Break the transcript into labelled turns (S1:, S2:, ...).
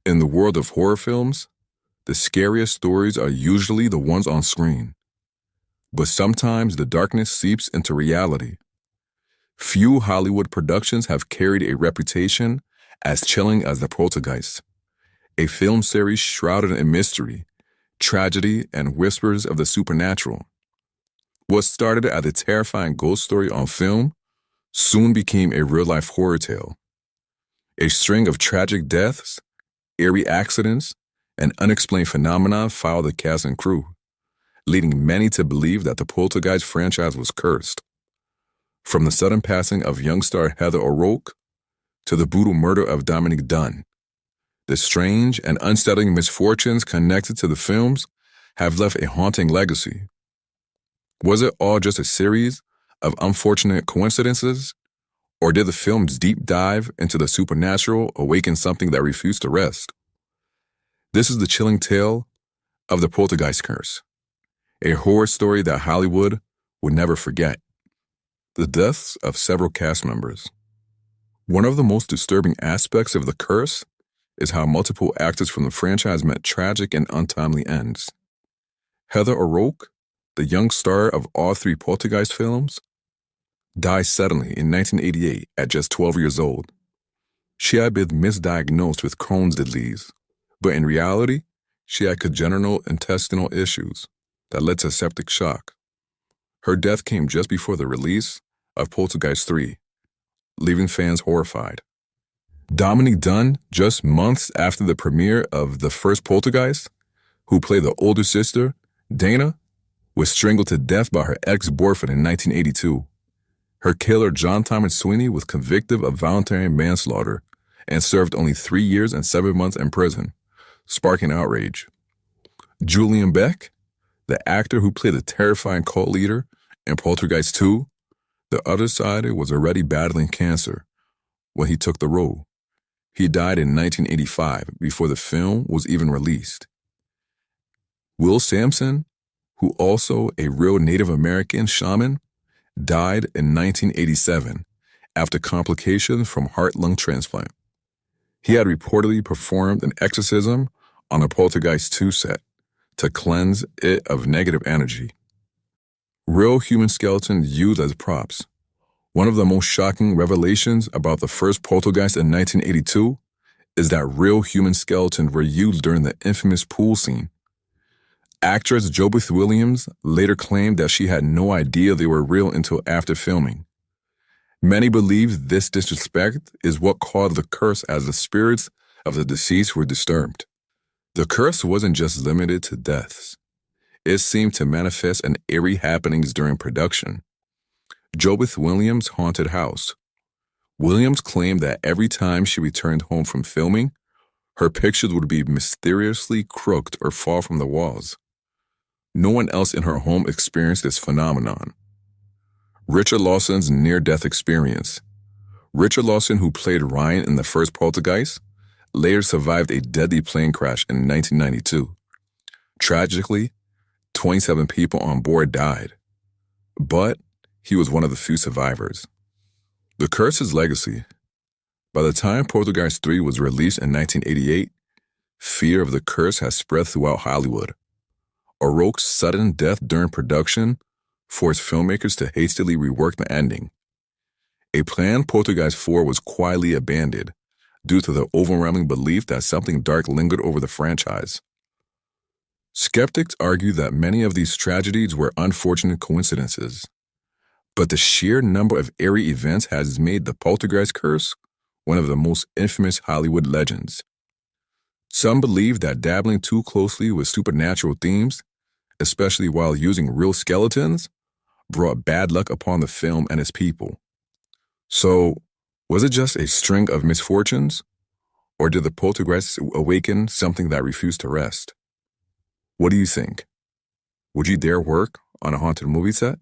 S1: In the world of horror films, the scariest stories are usually the ones on screen. But sometimes the darkness seeps into reality. Few Hollywood productions have carried a reputation as chilling as The Poltergeist, a film series shrouded in mystery, tragedy, and whispers of the supernatural. What started as a terrifying ghost story on film soon became a real-life horror tale. A string of tragic deaths, eerie accidents, and unexplained phenomena followed the cast and crew, leading many to believe that the Poltergeist franchise was cursed. From the sudden passing of young star Heather O'Rourke to the brutal murder of Dominique Dunn, the strange and unsettling misfortunes connected to the films have left a haunting legacy. Was it all just a series of unfortunate coincidences, or did the film's deep dive into the supernatural awaken something that refused to rest? This is the chilling tale of the Poltergeist curse, a horror story that Hollywood would never forget. The deaths of several cast members. One of the most disturbing aspects of the curse is how multiple actors from the franchise met tragic and untimely ends. Heather O'Rourke, the young star of all three Poltergeist films, died suddenly in 1988 at just 12 years old. She had been misdiagnosed with Crohn's disease, but in reality, she had congenital intestinal issues that led to septic shock. Her death came just before the release of Poltergeist 3, leaving fans horrified. Dominique Dunn, just months after the premiere of the first Poltergeist, who played the older sister, Dana, was strangled to death by her ex-boyfriend in 1982. Her killer, John Thomas Sweeney, was convicted of voluntary manslaughter and served only 3 years and 7 months in prison, sparking outrage. Julian Beck, the actor who played the terrifying cult leader in Poltergeist 2, the other side was already battling cancer when he took the role. He died in 1985 before the film was even released. Will Sampson, who also a real Native American shaman, died in 1987 after complications from heart-lung transplant. He had reportedly performed an exorcism on a Poltergeist 2 set to cleanse it of negative energy. Real human skeletons used as props. One of the most shocking revelations about the first Poltergeist in 1982 is that real human skeletons were used during the infamous pool scene. Actress Jobeth Williams later claimed that she had no idea they were real until after filming. Many believe this disrespect is what caused the curse, as the spirits of the deceased were disturbed. The curse wasn't just limited to deaths. It seemed to manifest in eerie happenings during production. Jobeth Williams' haunted house. Williams claimed that every time she returned home from filming, her pictures would be mysteriously crooked or fall from the walls. No one else in her home experienced this phenomenon. Richard Lawson's near-death experience. Richard Lawson, who played Ryan in the first Poltergeist, later survived a deadly plane crash in 1992. Tragically, 27 people on board died, but he was one of the few survivors. The curse's legacy. By the time Poltergeist 3 was released in 1988, fear of the curse has spread throughout Hollywood. O'Rourke's sudden death during production forced filmmakers to hastily rework the ending. A planned Poltergeist 4 was quietly abandoned due to the overwhelming belief that something dark lingered over the franchise. Skeptics argue that many of these tragedies were unfortunate coincidences, but the sheer number of eerie events has made the Poltergeist curse one of the most infamous Hollywood legends. Some believe that dabbling too closely with supernatural themes, especially while using real skeletons, brought bad luck upon the film and its people. So, was it just a string of misfortunes, or did the Poltergeist awaken something that refused to rest? What do you think? Would you dare work on a haunted movie set?